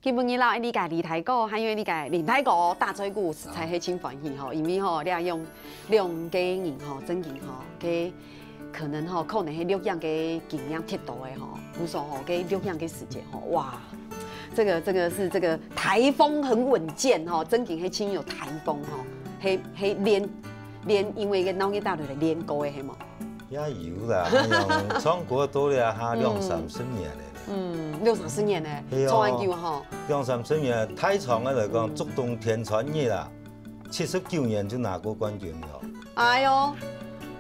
基本上你家李太哥，还有你家林太哥大嘴骨才係真歡喜吼，因為吼你用嘅人吼真正吼嘅可能係錄像嘅經驗鐵道嘅吼，無數吼嘅錄像嘅時間吼，哇！這個是這個台風很穩健吼，真正係真有台風吼，係連因為個腦嘅大陸嚟連過嘅係冇。也有啦，用中國多了哈2-3年嘞。2-3年嘞，做研究吼。2-3年，太長嘅嚟講，竹東天傳業啦，79年就拿過冠軍了。哎呦，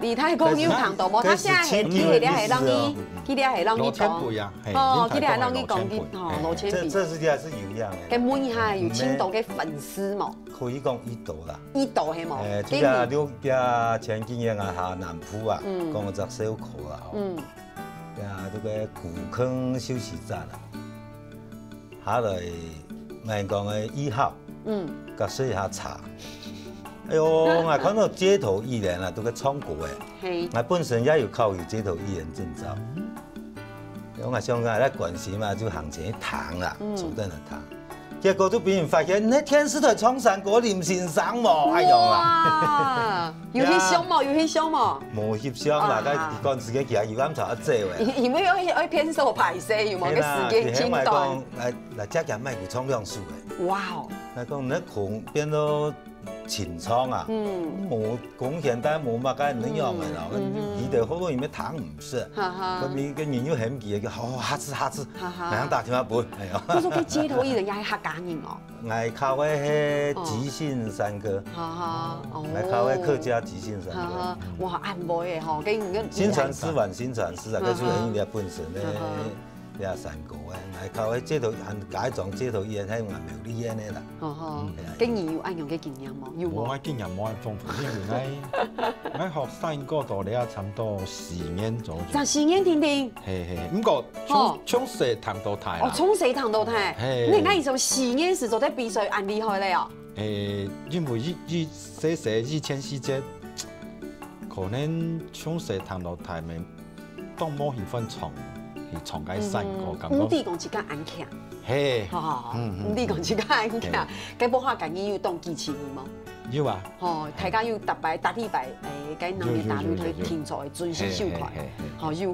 李太公有談到冇？他現在係係讓你，佢哋係讓你講，哦，佢哋係讓你講啲哦羅千比。這世界是有樣嘅。嘅每下有青島嘅粉絲冇？可以講1度啦。1度係冇？即係6家前幾年啊，下南浦啊，講個隻小區啊，呀，這個古坑休息站啊，下來闽講嘅1號，甲水下茶。哎呦，我看到街頭藝人啊，都去唱歌誒。我本身也有考有街頭藝人證照。我想講喺關係嘛，就行前一談啦，坐在那談。結果就俾人發現，那天師台唱山歌，你唔欣賞喎？哎呀！有翕相冇？有翕相冇？冇翕相啦，佢趕時間其實要啱查一隻喎。因為有偏手排泄，有冇嘅時間剪斷？嚟只人咪佢唱兩首嘅。哇！嚟講你窮變到前窗啊，冇講現代冇乜嘅能用嘅啦，佢哋好多嘢咩糖唔識，咁你嘅人要很記嘅，好下次，兩打電話背，係啊。嗰種嘅街頭藝人也係客家人哦。我靠嘅係即興山歌，我靠嘅客家即興山歌。哇，按摩嘅嗬，跟新傳師還新傳師啊，佢做人哋本身咧。你啊山歌誒，係靠喺街頭解撞街頭藝人喺外苗啲嘢咧啦。經驗有按樣嘅經驗冇？有冇？我經驗冇咁豐富，因為我學山歌度咧差唔多4年左右。就4年停。係，不過從細彈到大。哦，從細彈到大。你啱意思4年時做啲比賽按厲害咧哦。因為以前時節，可能從細彈到大咪當冇喜歡唱。去唱解山歌咁。唔啲講自家安強。係。唔啲講自家安強。咁冇下緊要要當機器人冇？有啊。大家要搭禮拜誒，能力大陸去天才準時收款。要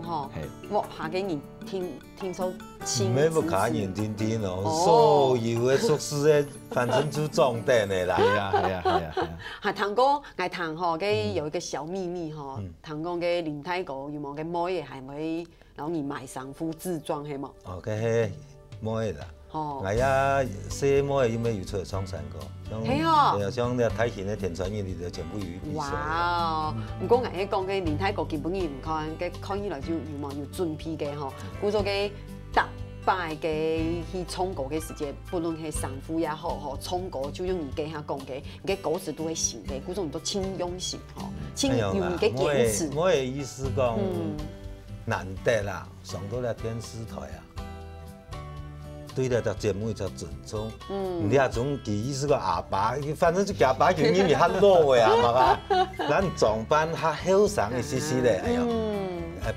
我下幾年天數千。咩不卡人天哦，所有嘅宿舍嘅，反正就裝訂嘅啦。係啊。係堂哥，我堂嘅有一個小秘密堂哥嘅林太哥有冇嘅妹嘅係咪？然後你買上副自裝係冇？哦，佢係妹啦。我呀細妹有咩要出嚟唱山歌？係啊，像你睇見嘅田傳業，你就全部有比賽。哇！唔過我喺講嘅連太國基本上唔看嘅看起來就有冇有準備嘅嗬。故做嘅特拜嘅去唱歌嘅時間，不論係上副也好，唱歌就用而家下講嘅歌詞都係新嘅，故種都輕用心嗬，輕用嘅堅持。我嘅意思講。難得啦，上到了電視台啊，對呢個節目就尊重。你啊種其意思個阿爸，反正就阿爸叫你咪較老嘅啊嘛，咱裝扮較後生一些些咧，哎呀，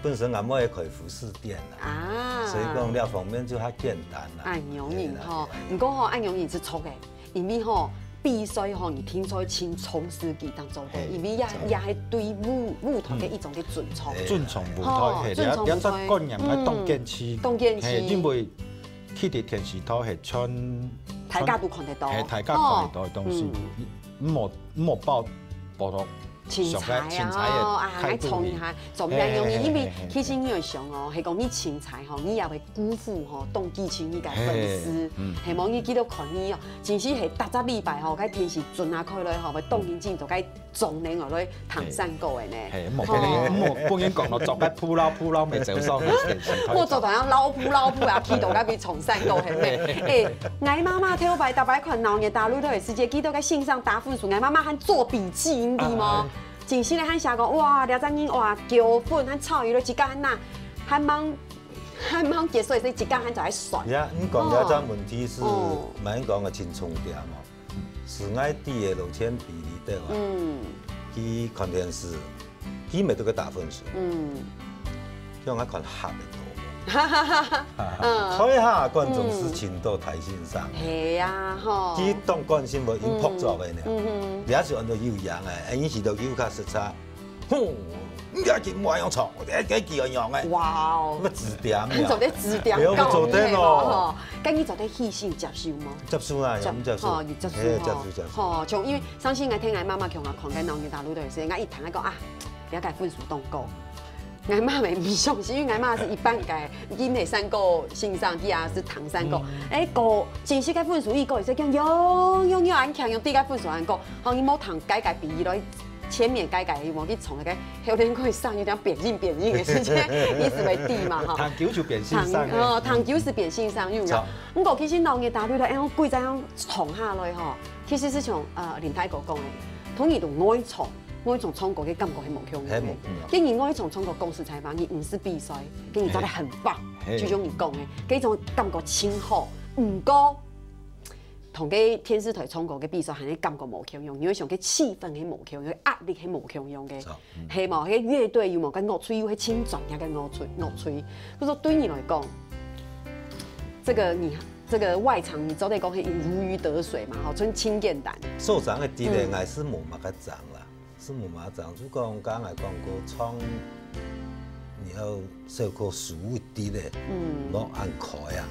本身阿妹係開服飾店啦，所以講呢方面就較簡單啦。按樣人嗬，唔過按樣人是錯嘅，因為比賽吼，你聽說請從事其當中嘅，因為也係對舞台嘅一種嘅尊重。尊重舞台係，有一隻觀念係當堅持。係因為佢哋電視台係穿，大家都看得到。係大家看得到嘅東西，冇報道。錢財啊，喺創意下做唔樣容易，因為其實你要想哦，係講你錢財吼，你也會辜負吼當基層呢個粉絲，係冇你幾多看你哦，真是係搭隻禮拜吼，喺電視轉下開來吼，咪當然之就該撞你落去談山歌嘅呢。係冇半夜講到做緊鋪撈未走上電視台。我做台樣撈鋪啊，見到嗰邊從山歌係咩？誒，我媽媽睇我擺大擺看鬧嘅大陸都係世界，見到個線上答分數，我媽媽還做筆記，你知嗎？真是咧，喊下講哇，廖振英哇，橋粉喊草魚咧，一家呐，喊忙結束，所以一家喊就喺算。呀，你講嘅這問題是，蠻講嘅真重點嘛，是愛啲嘅路線比例對吧？佢看電視，佢咪都個打分數。叫我看黑嘅多。台下观众是倾倒台心上。系啊，吼。佢当观众无因扑作的呢，你也是按照有样的，因是就有较实差。哼，你家见我样错，我哋一几个样嘅。哇哦！乜字典你做啲字典有做啲咯。咁你做啲戲性接受嗎？接受啦，有接受。哦，接受。吼，像因为上次我听我妈妈讲我看緊《老年大陸》的時候，我一聽講啊，了解分數當高。我媽咪唔相信，因為我媽是一般嘅，因為三個欣賞啲啊是唐三個，個正式嘅分數伊個是講用安強用啲嘅分數安個，好伊冇唐改比喻來前面改，伊冇去從那個後面可以上有點扁性嘅事情，以此為地嘛哈。糖球就扁性上。糖球是扁性上用嘅。咁個其實老年大陸咧，樣貴在樣創下來吼，其實是像林太哥講嘅，統一同愛創。我從創國嘅感覺係無強嘅，竟然我從創國公司採訪，伊唔是比賽，竟然做得很棒，就像伊講嘅，嗰種感覺真好。唔過同佢電視台創國嘅比賽係你感覺無強用，因為上嘅氣氛係無強用，壓力係無強用嘅，係冇嘅樂隊又冇個樂吹又係輕專業嘅樂吹，佢說對你來講，這個外場你早啲講係如魚得水嘛，好，真輕簡單。受傷嘅啲咧，係是冇乜個漲啦。是冇馬掌，就講剛才講過創，你要受過熟一啲咧，冇按開啊，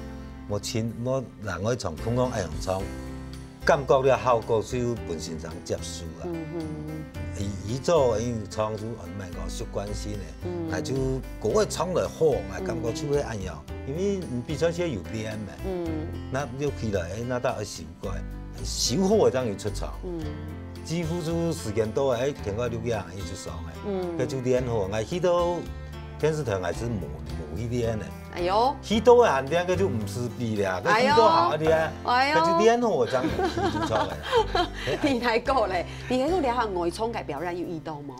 冇人可以從空中愛用創，感覺了效果就本身上接受啦。伊做因創就唔係講習慣性嘅，但就嗰個創來好，我感覺就會按樣，因為比賽車有練嘅，那要起來，那得要修改，修好嘅當然出場。幾乎就時間到誒，聽個錄樣伊就上誒，佢就練好，我去到電視台係是冇去練嘅。哎呦，去到嘅限定佢就唔是比啦，佢去到好啲啊，佢就練好張就出嚟。你太過咧，你喺度聊下外場嘅表演有遇到冇？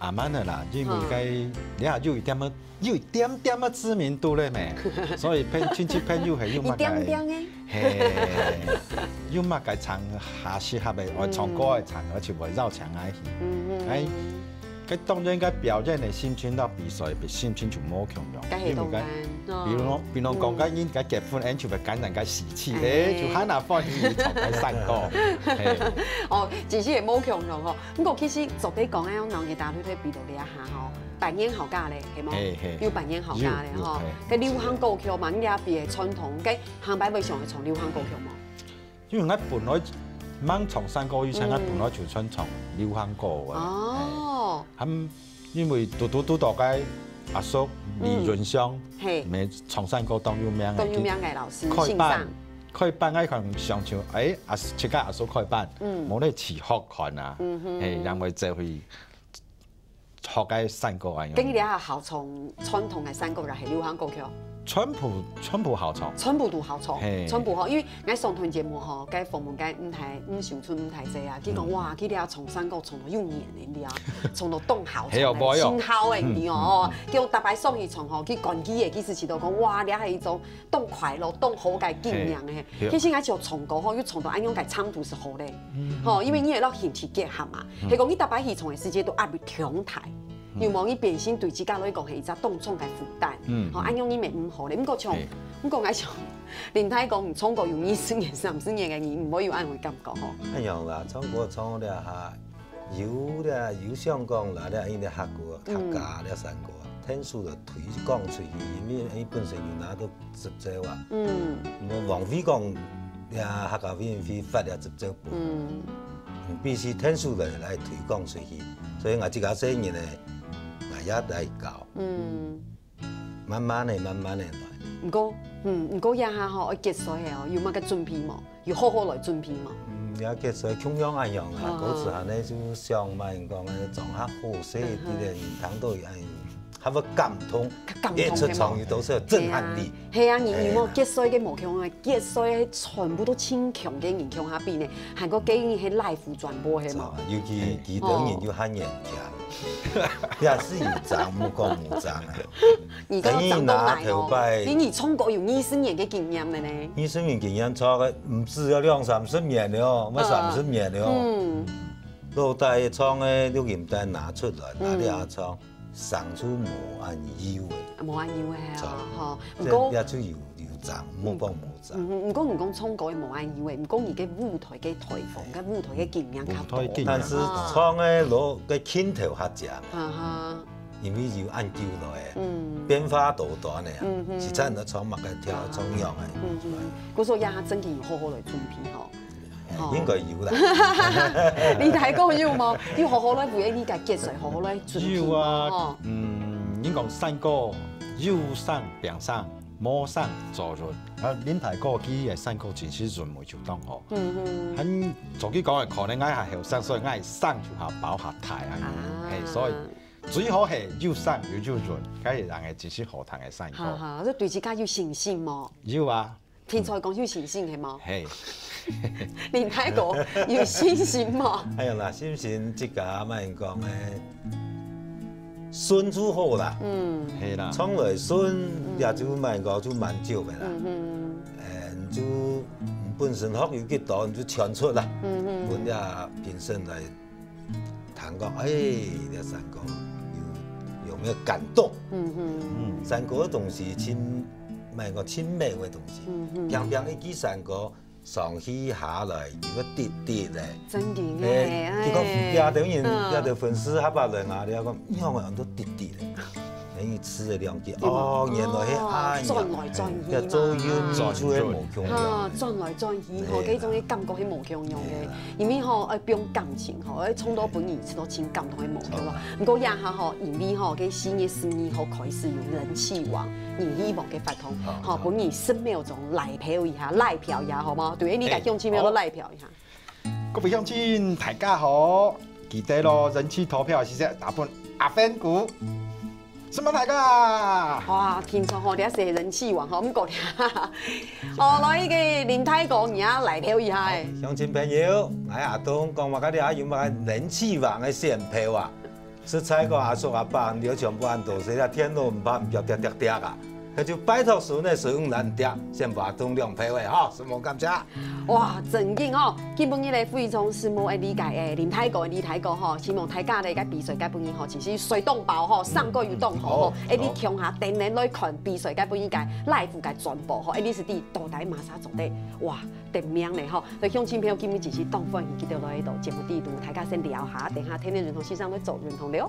阿慢的啦，因為佢你下有一點點嘅知名度咧咩，所以親戚朋友係有乜嘅。要乜嘅唱下適合嘅，我唱歌嘅場合就圍繞場嗌戲。佢當然嘅表演嘅心情到比賽，心情就冇強用。因為比如講緊應該結婚，就會感染嘅喜氣，就喺那方面唱嘅山歌。哦，只是係冇強用嗬。不過其實做啲講咧，老嘅大陸都比到你一下嗬。扮演好家咧，係冇？要扮演好家咧，嗬。嘅流行歌曲嘛，你阿邊係傳統嘅，行擺會上係唱流行歌曲嘛？因為我本來猛唱山歌以前，我本來就想唱流行歌嘅。哦。咁因為嘟大嘅阿叔李潤祥，咪唱山歌當有名嘅。當有名嘅老師。開班嗰陣上唱，出家阿叔開班，冇咧辭學看啊，因為就去。學嘅山歌啊！咁你係好唱傳統嘅山歌，定係流行歌曲？全部好唱，全部都好唱，全部好。因為我上台節目嗬，該訪問該唔受出唔太濟啊。佢講哇，佢哋啊唱山歌唱到用年嘅，你啊唱到當好唱，新校嘅你哦。叫大擺上去唱嗬，佢講機嘅，佢時時都講哇，你係一種當快樂、當好嘅經驗嘅。其實我就唱歌嗬，要唱到安樣嘅唱度是好咧，嗬，因為你係攞興趣結合嘛。係講你大擺去唱嘅時節都壓力強大。又望伊變身對自家來講係一隻當創嘅負擔，安樣伊咪唔好咧。唔過唱，唔過我唱，連太講唔唱過用20年、30年嘅嘢，唔可以按佢感覺嗬。一樣啦，唱歌唱了下，有想講啦，咧因為客過客家咧山歌，天數就推講出去，因為伊本身就拿到執照啊。王菲講呀，客家委員會發了執照簿，必須天數來推廣出去，所以我自家聲音咧。也來教，慢慢嚟來。唔過一下嗬，我結水嘅哦，要乜嘅準備嘛，要好好來準備嘛。也結水同樣一樣啊，嗰時候咧就上萬講咧，撞下好些啲咧，聽到係嚇個感通，一出場遇到時候震撼力。係啊，而我結水嘅無強嘅，結水全部都超強嘅人強下邊咧，係個經驗係 live 傳播嘅嘛。尤其幾多人要喊人強。也是有漲，冇講冇漲啊！而家漲到大哦，你唱歌有20年嘅經驗嘅呢？20年經驗錯嘅唔止有20-30年了哦，乜30年了哦。老大嘅唱嘅錄音帶拿出來，拿啲阿唱，上出無按要嘅。无按油的错吼，即也出油炸，冇放冇炸。唔讲葱膏的无按油的，唔讲伊个舞台嘅台风，甲舞台嘅营养较多。但是葱的攞个筋头较正，因为油按久落的，变化多大呢啊，是真的葱嘛个调葱样的。嗰时候也真嘅有好好来准备吼。應該有啦。你睇過有冇？要好好嚟為呢個節水，好好嚟準備。有啊，應講三個有上平上，冇上做潤。啊，恁大個佢係三個真是潤袂就當吼。很自己講嘅可能愛係後生，所以愛上就下包下太啊。係，所以最好係有上有潤，咁係人嘅真是好聽嘅三個。哈，你對自己有信心冇？有啊。天才講有信心係冇？係。連太個有信心冇？哎呀啦，信心即家咪講咧，順就好啦。係啦。從來順也就咪講就蠻少嘅啦。就本身學有幾多就傳出啦。本也平時來談講，呢三個有沒有感動？三個東西親，咪講親美嘅東西，偏偏一記三個。上去下來，如果跌咧，真嘅，結果也等於也得粉絲下巴人啊，你講以後我人都跌咧，等於吃了兩記，哦，原來係轉來轉去嘛，做冤做嘅無窮樣，轉來轉去吼，嗰種嘅感覺係無窮樣嘅，因為吼誒用感情吼，誒衝到本意吃到情感同係無窮咯。不過也下吼，因為吼嘅新嘅10年後開始有人氣王。你希望嘅發通，好，本年10秒鐘來票一下，來票一下，好嗎？對，你家鄉親朋都來票一下。各位鄉親，大家好，記得咯，人氣投票是打本阿芬股，什麼大家？哇，聽錯吼，啲係人氣王吼，唔過聽。哦，來個林太公而家來票一下誒。鄉親朋友，我阿東講話嗰啲阿有冇人氣王嘅選票啊？是採個阿叔阿伯，你全部按到時啊，天都唔怕唔叫跌跌跌啊！佢就拜託孫嘅孫難跌，先把東兩批位哈，什麼感謝？哇，真勁哦！基本呢個非常事務嘅理解誒，林太哥吼，希望大家咧個比賽嘅本意吼，其實水動爆吼，上個有動吼，誒你強下定定來看比賽嘅本意嘅 live 嘅全部吼，誒你是啲倒帶馬沙做的，哇，定名咧吼，所以鄉親朋友今日只是當歡喜，記得來到節目地度，大家先聊下，等下天天認同線上來做認同了。